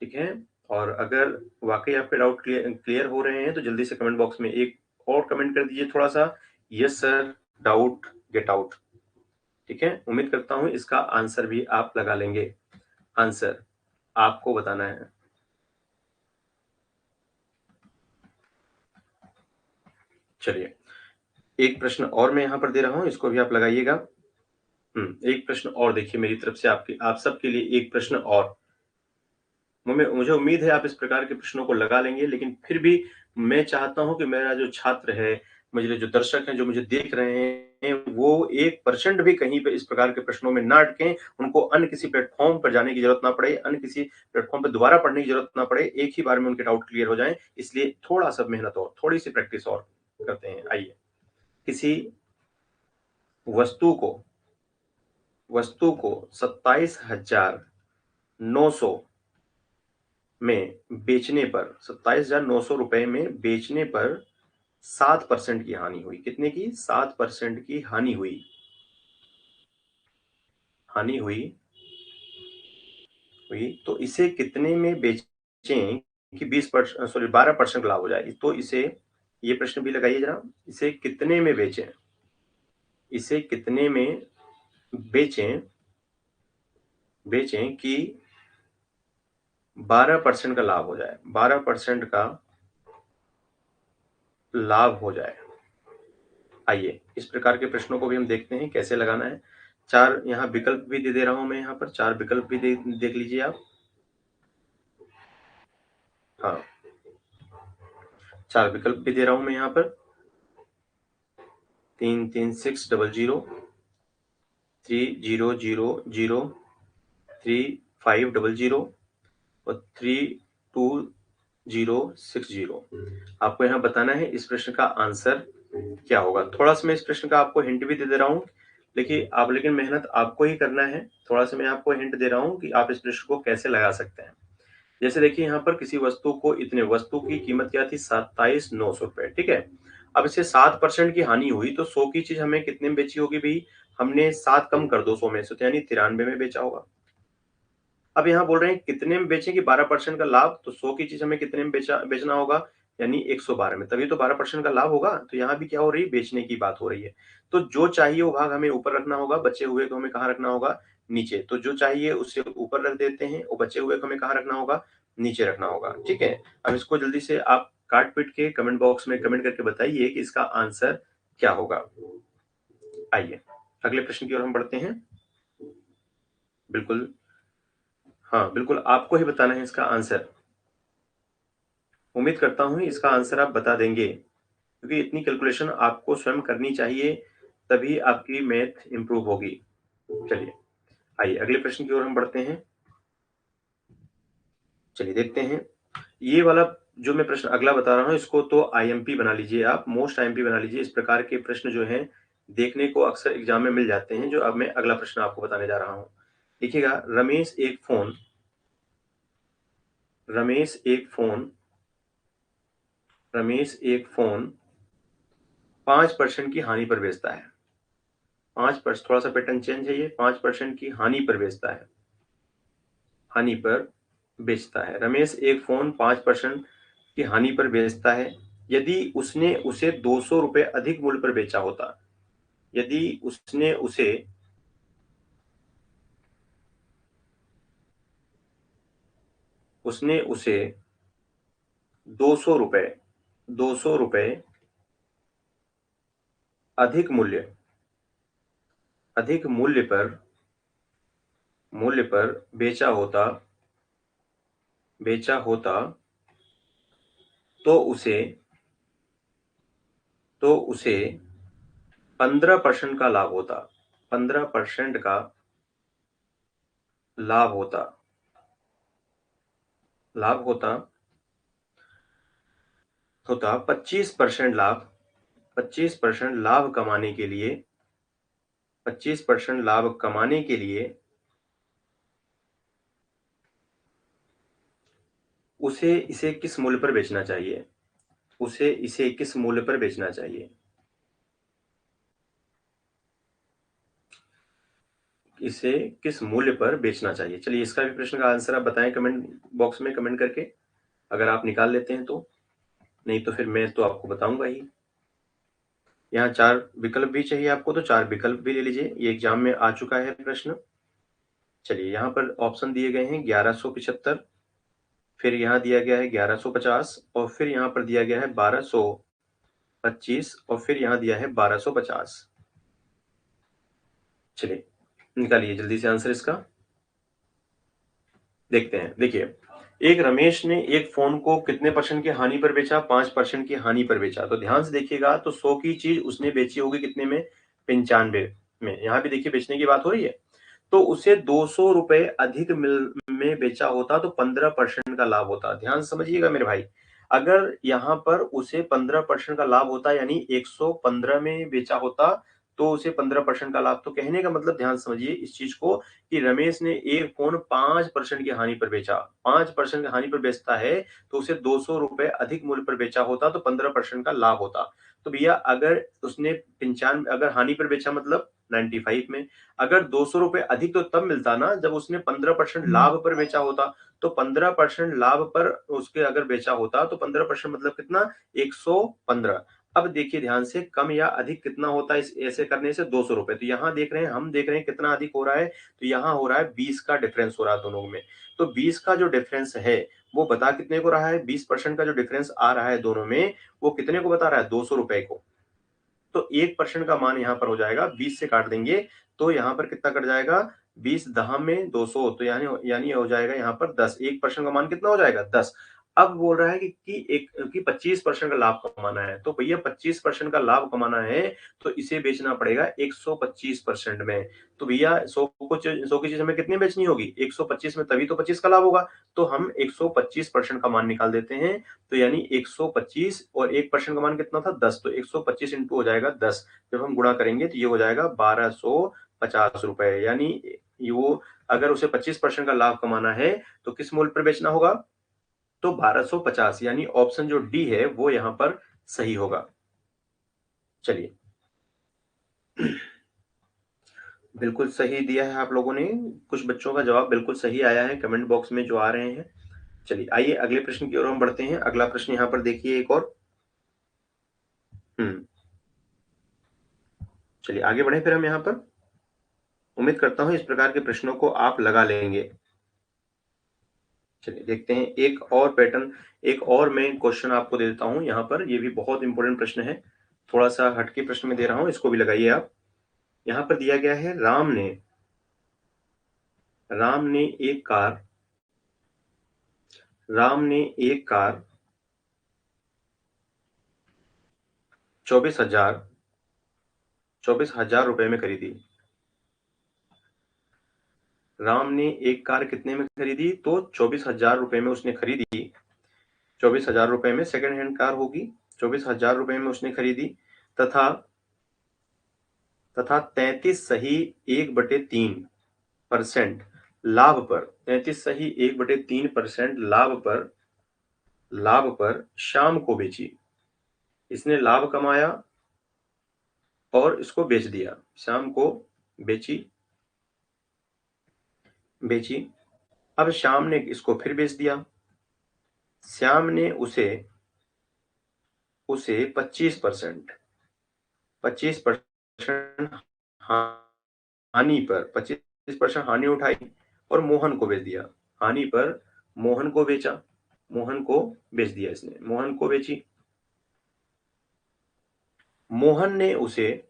ठीक है। और अगर वाकई आपके डाउट क्लियर हो रहे हैं तो जल्दी से कमेंट बॉक्स में एक और कमेंट कर दीजिए थोड़ा सा, yes sir, doubt get out. ठीक है, उम्मीद करता हूं इसका आंसर भी आप लगा लेंगे। आंसर आपको बताना है। चलिए, एक प्रश्न और मैं यहाँ पर दे रहा हूँ, इसको भी आप लगाइएगा। एक प्रश्न और देखिए मेरी तरफ से आप सबके लिए एक प्रश्न और। मुझे उम्मीद है आप इस प्रकार के प्रश्नों को लगा लेंगे, लेकिन फिर भी मैं चाहता हूँ कि मेरा जो छात्र है, मुझे जो दर्शक हैं, जो मुझे देख रहे हैं, वो 1% भी कहीं पे इस प्रकार के प्रश्नों में ना अटकें। उनको अन्य किसी प्लेटफ़ॉर्म पर जाने की ज़रूरत ना पड़े, अन्य किसी प्लेटफ़ॉर्म पे दोबारा पढ़ने की ज़रूरत ना पड़े, एक ही बार में उनके डाउट क्लियर हो जाएँ। इसलिए थोड़ा-सा मेहनत और, थोड़ी-सी प्रैक्टिस और करते हैं। आइए, किसी वस्तु को 27,900 में बेचने पर, 27,900 रुपए में बेचने पर 7% की हानि हुई। कितने की? 7% की हानि हुई। हानि हुई हुई तो इसे कितने में बेचें कि 12% लाभ हो जाए? तो इसे, ये प्रश्न भी लगाइए जरा, इसे कितने में बेचें? इसे कितने में बेचें बेचें कि 12% का लाभ हो जाए? 12% का लाभ हो जाए। आइए, इस प्रकार के प्रश्नों को भी हम देखते हैं कैसे लगाना है। 4 यहाँ विकल्प भी दे रहा हूं मैं, यहाँ पर 4 विकल्प भी देख लीजिए आप। हाँ, 4 विकल्प भी दे रहा हूं मैं यहाँ पर। 33600, 3000, 3500 और 32060। आपको यहाँ बताना है इस प्रश्न का आंसर क्या होगा। थोड़ा सा मैं इस प्रश्न का आपको हिंट भी दे दे रहा हूँ, लेकिन मेहनत आपको ही करना है। थोड़ा सा मैं आपको हिंट दे रहा हूँ कि आप इस प्रश्न को कैसे लगा सकते हैं। जैसे देखिए यहाँ पर किसी वस्तु को, इतने वस्तु की कीमत क्या थी? 27,900 रुपए, ठीक है। अब इसे 7% की हानि हुई तो 100 की चीज हमें कितने में बेची होगी भाई? हमने 7 कम कर दो 100 में से, तो यानी 93 में बेचा होगा। अब यहाँ बोल रहे हैं कितने में बेचें कि 12% का लाभ, तो 100 की चीज हमें कितने में बेचना होगा? यानी 112 में, तभी तो 12% का लाभ होगा। तो यहाँ भी क्या हो रही है? बेचने की बात हो रही है। तो जो चाहिए वो भाग हमें ऊपर रखना होगा, बचे हुए को हमें कहाँ रखना होगा? नीचे। तो जो चाहिए उससे ऊपर रख देते हैं और बचे हुए को हमें कहाँ रखना होगा? नीचे रखना होगा, ठीक है। अब इसको जल्दी से आप काट पीट के कमेंट बॉक्स में कमेंट करके बताइए कि इसका आंसर क्या होगा। आइए, अगले प्रश्न की ओर हम बढ़ते हैं। बिल्कुल, हाँ बिल्कुल, आपको ही बताना है इसका आंसर। उम्मीद करता हूँ इसका आंसर आप बता देंगे, क्योंकि इतनी कैलकुलेशन आपको स्वयं करनी चाहिए, तभी आपकी मैथ इंप्रूव होगी। चलिए, आइए अगले प्रश्न की ओर हम बढ़ते हैं। चलिए देखते हैं। ये वाला जो मैं प्रश्न अगला बता रहा हूँ, इसको तो आईएमपी बना लीजिए आप, मोस्ट आईएमपी बना लीजिए। इस प्रकार के प्रश्न जो हैं देखने को अक्सर एग्जाम में मिल जाते हैं। जो अब मैं अगला प्रश्न आपको बताने जा रहा हूँ, देखिएगा। रमेश एक फोन 5% की हानि पर बेचता है। 5%, थोड़ा सा पैटर्न चेंज है ये। 5% की हानि पर बेचता है। हानि पर बेचता है रमेश एक फोन 5% की हानि पर बेचता है। यदि उसने उसे 200 रुपए अधिक मूल्य पर बेचा होता, यदि उसने उसे 200 रुपए अधिक मूल्य पर बेचा होता तो उसे 15% का लाभ होता। 15% का लाभ होता लाभ होता होता 25% लाभ। 25% लाभ कमाने के लिए 25% लाभ कमाने के लिए उसे इसे किस मूल्य पर बेचना चाहिए? उसे इसे किस मूल्य पर बेचना चाहिए? इसे किस मूल्य पर बेचना चाहिए? चलिए, इसका भी प्रश्न का आंसर आप बताएं कमेंट बॉक्स में कमेंट करके, अगर आप निकाल लेते हैं तो। नहीं तो फिर मैं तो आपको बताऊंगा ही। यहाँ 4 विकल्प भी चाहिए आपको, तो 4 विकल्प भी ले लीजिए। ये एग्जाम में आ चुका है प्रश्न। चलिए, यहाँ पर ऑप्शन दिए गए हैं 1175, फिर यहाँ दिया गया है 1150 और फिर यहाँ पर दिया गया है 1200 25 और फिर यहाँ दिया है 1250। चलिए निकालिए जल्दी से आंसर इसका। देखते हैं। देखिए, एक रमेश ने एक फोन को कितने परसेंट की हानि पर बेचा? 5% की हानि पर बेचा। तो ध्यान से देखिएगा, तो 100 की चीज उसने बेची होगी कितने में? 95 में। यहाँ भी देखिए बेचने की बात हो रही है। तो उसे 200 रुपए अधिक मिल में बेचा होता तो 15% का लाभ होता। ध्यान से समझिएगा मेरे भाई, अगर यहाँ पर उसे 15% का लाभ होता, यानी 115 में बेचा होता, तो उसे 15% का लाभ। तो कहने का मतलब, ध्यान से समझिए इस चीज को, कि रमेश ने एक फोन 5% की हानि पर बेचा। 5% की हानि पर बेचता है तो उसे 200 रुपए अधिक मूल्य पर बेचा होता तो 15% का लाभ होता। तो भैया अगर उसने 95, अगर हानि पर बेचा मतलब 95 में, अगर 200 रुपए अधिक तो तब मिलता ना जब उसने 15% लाभ पर बेचा होता। तो 15% लाभ पर उसके अगर बेचा होता तो 15% मतलब कितना? 115। अब देखिए ध्यान से, कम या अधिक कितना होता है इस ऐसे करने से? 200 रुपए। तो यहाँ देख रहे हैं, हम देख रहे हैं कितना अधिक हो रहा है, तो यहाँ हो रहा है 20 का डिफरेंस हो रहा है दोनों में। तो 20 का जो डिफरेंस है वो बता कितने को रहा है? 20% का जो डिफरेंस आ रहा है दोनों में, वो कितने को बता रहा है? 200 रुपए को। तो 1% का मान यहाँ पर हो जाएगा, 20 से काट देंगे तो यहाँ पर कितना कट जाएगा? 20 दहा में 200, तो यानी यानी हो जाएगा यहाँ पर 10। 1% का मान कितना हो जाएगा? 10। अब बोल रहा है कि 25% का लाभ कमाना है। तो भैया 25% का लाभ कमाना है तो इसे बेचना पड़ेगा 125% में। तो भैया 100 की चीज हमें कितनी बेचनी होगी? 125 में, तभी तो 25 का लाभ होगा। तो हम 125% का मान निकाल देते हैं। तो यानी 125 और 1% का मान कितना था? 10। तो 125 इंटू हो जाएगा 10। जब हम गुणा करेंगे तो ये हो जाएगा 1250 रुपए। यानी ये वो, अगर उसे 25% का लाभ कमाना है तो किस मूल्य पर बेचना होगा? तो 1250। यानी ऑप्शन जो डी है वो यहाँ पर सही होगा। चलिए, बिल्कुल सही दिया है आप लोगों ने। कुछ बच्चों का जवाब बिल्कुल सही आया है कमेंट बॉक्स में जो आ रहे हैं। चलिए आइए अगले प्रश्न की ओर हम बढ़ते हैं। अगला प्रश्न यहाँ पर देखिए एक और। चलिए आगे बढ़े फिर हम यहाँ पर। उम्मीद करता हूं इस प्रकार के प्रश्नों को आप लगा लेंगे। चलिए देखते हैं एक और पैटर्न, एक और मैं क्वेश्चन आपको दे देता हूं यहाँ पर। ये भी बहुत इंपॉर्टेंट प्रश्न है, थोड़ा सा हटके प्रश्न में दे रहा हूं, इसको भी लगाइए आप। यहाँ पर दिया गया है, राम ने एक कार राम ने एक कार 24,000 रुपए में खरीदी। राम ने एक कार कितने में खरीदी? तो 24,000 रुपए में उसने खरीदी। 24,000 रुपए में सेकंड हैंड कार होगी। 24,000 रुपए में उसने खरीदी, तथा 33 सही 1/3% लाभ पर, 33 सही 1/3% लाभ पर शाम को बेची। इसने लाभ कमाया और इसको बेच दिया। शाम को बेची बेची अब शाम ने इसको फिर बेच दिया। श्याम ने उसे उसे 25% हानि पर, 25% हानि उठाई और मोहन को बेच दिया। हानि पर मोहन को बेचा, मोहन को बेच दिया इसने, मोहन को बेची। मोहन ने उसे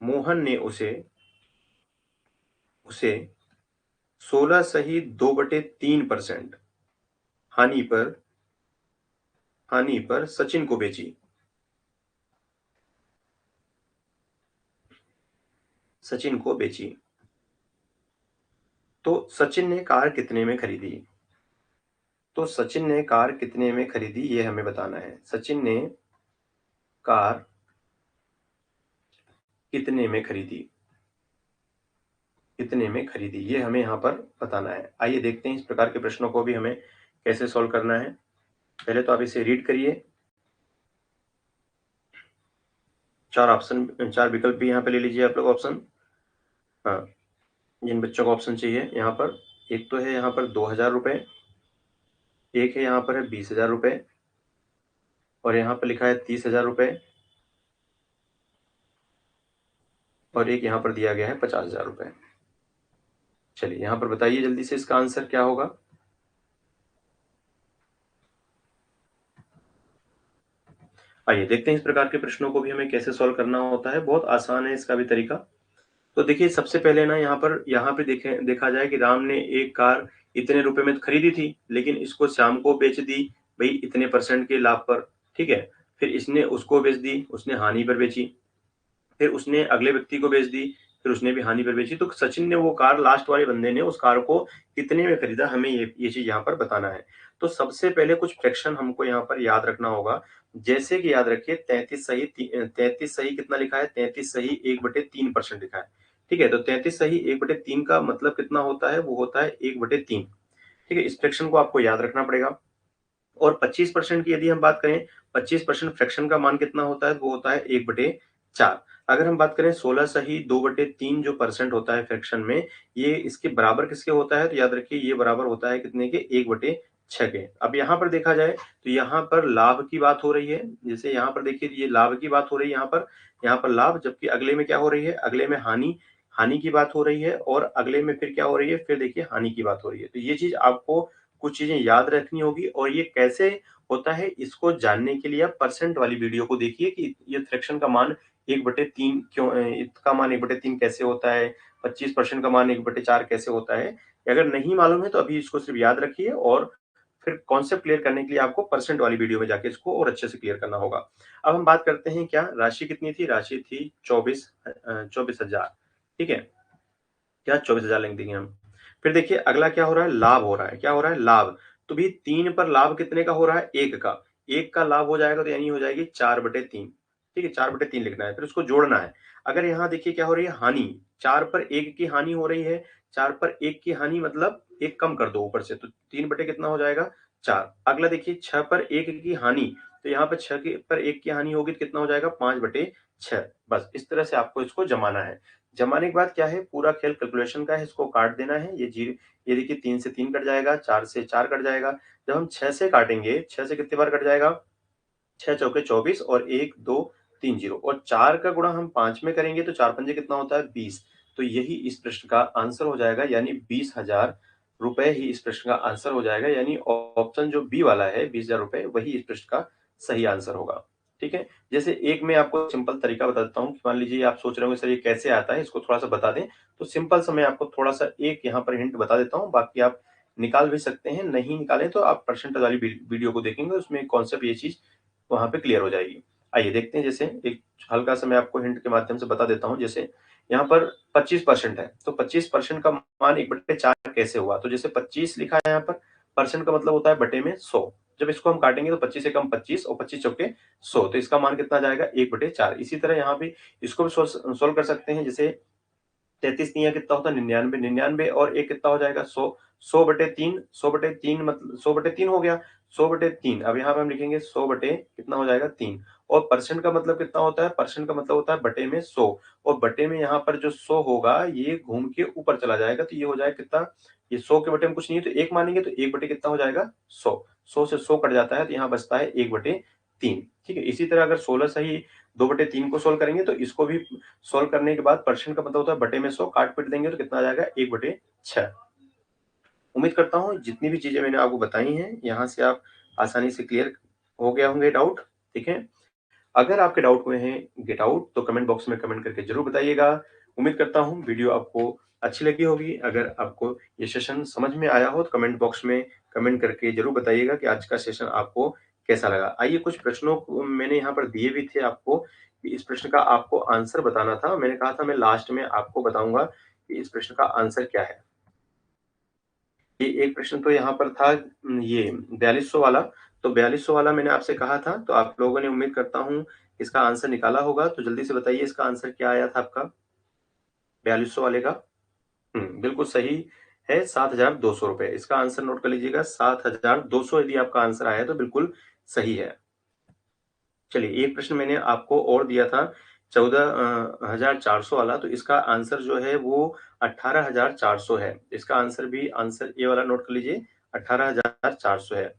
मोहन ने उसे उसे 16 सही 2/3% हानि पर सचिन को बेची। सचिन को बेची तो सचिन ने कार कितने में खरीदी? तो सचिन ने कार कितने में खरीदी ये हमें बताना है। सचिन ने कार कितने में खरीदी, कितने में खरीदी ये हमें यहाँ पर बताना है। आइए देखते हैं इस प्रकार के प्रश्नों को भी हमें कैसे सॉल्व करना है। पहले तो आप इसे रीड करिए। 4 विकल्प भी यहाँ पे ले लीजिए आप लोग ऑप्शन। हाँ, जिन बच्चों को ऑप्शन चाहिए यहाँ पर, एक तो है यहाँ पर 2,000 रुपए, एक है यहाँ पर है 20,000 रुपए, और यहाँ पर लिखा है 30,000 रुपए, और एक यहाँ पर दिया गया है 50,000 रुपए। चलिए यहाँ पर बताइए जल्दी से इसका आंसर क्या होगा। आइए देखते हैं इस प्रकार के प्रश्नों को भी हमें कैसे सॉल्व करना होता है। बहुत आसान है इसका भी तरीका। तो देखिए सबसे पहले ना यहाँ पे देखा जाए कि राम ने एक कार इतने रुपए में खरीदी थी, लेकिन इसको श्याम को बेच दी भाई इतने % के लाभ पर, ठीक है। फिर इसने उसको बेच दी, उसने हानि पर बेची। फिर उसने अगले व्यक्ति को बेच दी, फिर उसने भी हानि पर बेची। तो सचिन ने वो कार, लास्ट वाले बंदे ने उस कार को कितने में खरीदा, हमें ये चीज यहाँ पर बताना है। तो सबसे पहले कुछ फ्रैक्शन हमको यहाँ पर याद रखना होगा। जैसे कि याद रखिए 33 सही कितना लिखा है, 33 सही 1/3% लिखा है, ठीक है। तो 33 सही 1/3 का मतलब कितना होता है, वो होता है 1/3, ठीक है। इस फ्रैक्शन को आपको याद रखना पड़ेगा। और 25% की यदि हम बात करें, 25% फ्रैक्शन का मान कितना होता है, वो होता है 1/4। अगर हम बात करें 16 सही 2/3 जो % होता है फ्रैक्शन में, ये इसके बराबर किसके होता है, तो याद रखिए ये बराबर होता है कितने के, 1/6 के। अब यहाँ पर देखा जाए तो यहाँ पर लाभ की बात हो रही है। जैसे यहाँ पर देखिए ये लाभ की बात हो रही है, यहाँ पर लाभ, जबकि अगले में क्या हो रही है, अगले में हानि, हानि की बात हो रही है। और अगले में फिर क्या हो रही है, फिर देखिए हानि की बात हो रही है। तो ये चीज आपको कुछ चीजें याद रखनी होगी। और ये कैसे होता है, इसको जानने के लिए आप % वाली वीडियो को देखिए कि ये फ्रैक्शन का मान 1/3 क्यों, इसका मान 1/3 कैसे होता है, 25% का मान 1/4 कैसे होता है। अगर नहीं मालूम है तो अभी इसको सिर्फ याद रखिए, और फिर कॉन्सेप्ट क्लियर करने के लिए आपको % वाली वीडियो में जाके इसको और अच्छे से क्लियर करना होगा। अब हम बात करते हैं, क्या राशि कितनी थी, राशि थी 24,000, ठीक है। क्या 24,000 लिख देंगे हम। फिर देखिए अगला क्या हो रहा है, लाभ हो रहा है। क्या हो रहा है, लाभ। तो भी 3 पर लाभ कितने का हो रहा है, 1 का। 1 का लाभ हो जाएगा तो यानी हो जाएगी 4/3, ठीक है। 4/3 लिखना है, फिर उसको जोड़ना है। अगर यहाँ देखिए क्या हो रही है, हानि। 4 पर 1 की हानि हो रही है। 4 पर 1 की हानि मतलब 1 कम कर दो ऊपर से, तो 3 बटे कितना हो जाएगा, 4। अगला देखिए 6 पर 1 की हानि, तो यहाँ पर 6 पर 1 की हानि होगी तो कितना हो जाएगा, 5/6। बस इस तरह से आपको इसको जमाना है। जमाने के बाद क्या है, पूरा खेल कैलकुलेशन का है, इसको काट देना है। ये देखिए 3 से 3 कट जाएगा, 4 से 4 कट जाएगा। जब हम 6 से काटेंगे, 6 से कितनी बार कट जाएगा, 6 चौके 24 और 1 2 3 0, और 4 का गुणा हम 5 में करेंगे तो 4 पंजे कितना होता है, 20। तो यही इस प्रश्न का आंसर हो जाएगा, यानी 20,000 रुपए ही इस प्रश्न का आंसर हो जाएगा। यानी ऑप्शन जो बी वाला है, 20,000 रुपए, वही इस प्रश्न का सही आंसर होगा, ठीक है। जैसे एक मैं आपको सिंपल तरीका बता देता हूँ कि मान लीजिए आप सोच रहे होंगे सर ये कैसे आता है, इसको थोड़ा सा बता दें। तो सिंपल सा मैं आपको थोड़ा सा एक यहाँ पर हिंट बता देता हूँ, बाकी आप निकाल भी सकते हैं, नहीं निकालें तो आप परसेंटेज वाली वीडियो को देखेंगे, उसमें कॉन्सेप्ट ये चीज वहां पे क्लियर हो जाएगी। आइए देखते हैं, जैसे एक हल्का सा मैं आपको हिंट के माध्यम से बता देता हूँ। जैसे यहाँ पर 25% है, तो 25% का मान 1/4 कैसे हुआ, तो जैसे 25 लिखा है यहाँ पर, परसेंट का मतलब होता है बटे में 100। जब इसको हम काटेंगे तो 25 एकम 25 और 25 चौके 100, तो इसका मान कितना जाएगा, 1/4। इसी तरह यहाँ पे इसको भी सोल्व कर सकते हैं। जैसे 33 तिया कितना होता है, 99, 99 और 1 कितना हो जाएगा, 100। 100/3, 100/3 मतलब 100/3 हो गया, 100/3। अब यहाँ पे हम लिखेंगे 100 बटे कितना हो जाएगा, 3। और परसेंट का मतलब कितना होता है, परसेंट का मतलब होता है बटे में 100। और बटे में यहाँ पर जो 100 होगा ये घूम के ऊपर चला जाएगा, तो ये हो जाएगा कितना, ये 100 के बटे में कुछ नहीं है तो 1 मानेंगे, तो 1 बटे कितना हो जाएगा, 100। 100 से 100 कट जाता है तो यहाँ बचता है 1/3, ठीक है। इसी तरह अगर 16 सही 2/3 को सोल्व करेंगे तो इसको भी सोल्व करने के बाद परसेंट का मतलब होता है बटे में 100, काट पीट देंगे तो कितना आ जाएगा, 1/6। उम्मीद करता हूँ जितनी भी चीजें मैंने आपको बताई हैं, यहाँ से आप आसानी से क्लियर हो गया होंगे डाउट, ठीक है। अगर आपके डाउट हुए हैं गेट आउट, तो कमेंट बॉक्स में कमेंट करके जरूर बताइएगा। उम्मीद करता हूँ वीडियो आपको अच्छी लगी होगी। अगर आपको ये सेशन समझ में आया हो तो कमेंट बॉक्स में कमेंट करके जरूर बताइएगा कि आज का सेशन आपको कैसा लगा। आइए कुछ प्रश्नों को मैंने यहाँ पर दिए भी थे आपको, कि इस प्रश्न का आपको आंसर बताना था। मैंने कहा था मैं लास्ट में आपको बताऊंगा कि इस प्रश्न का आंसर क्या है। ये एक प्रश्न तो यहाँ पर था, ये 4200 वाला। तो 4200 वाला मैंने आपसे कहा था, तो आप लोगों ने उम्मीद करता हूँ इसका आंसर निकाला होगा। तो जल्दी से बताइए इसका आंसर क्या आया था आपका 4200 वाले का। बिल्कुल सही है, 7,200 रुपए। इसका आंसर नोट कर लीजिएगा, 7,200 यदि आपका आंसर आया तो बिल्कुल सही है। चलिए एक प्रश्न मैंने आपको और दिया था, 14,400 वाला। तो इसका आंसर जो है वो 18,400 है। इसका आंसर भी, आंसर ए वाला नोट कर लीजिए, 18,400 है,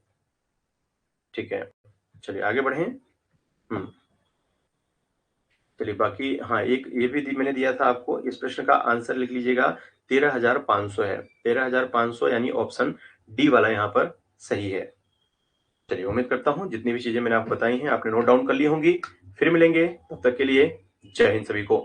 ठीक है। चलिए आगे बढ़े। हम्म चलिए बाकी, हाँ एक ये भी मैंने दिया था आपको। इस प्रश्न का आंसर लिख लीजिएगा, 13,500 है। 13,500 यानी ऑप्शन डी वाला यहाँ पर सही है। चलिए, उम्मीद करता हूँ जितनी भी चीजें मैंने आपको बताई हैं आपने नोट डाउन कर ली होंगी। फिर मिलेंगे, तब तक के लिए जय हिंद सभी को।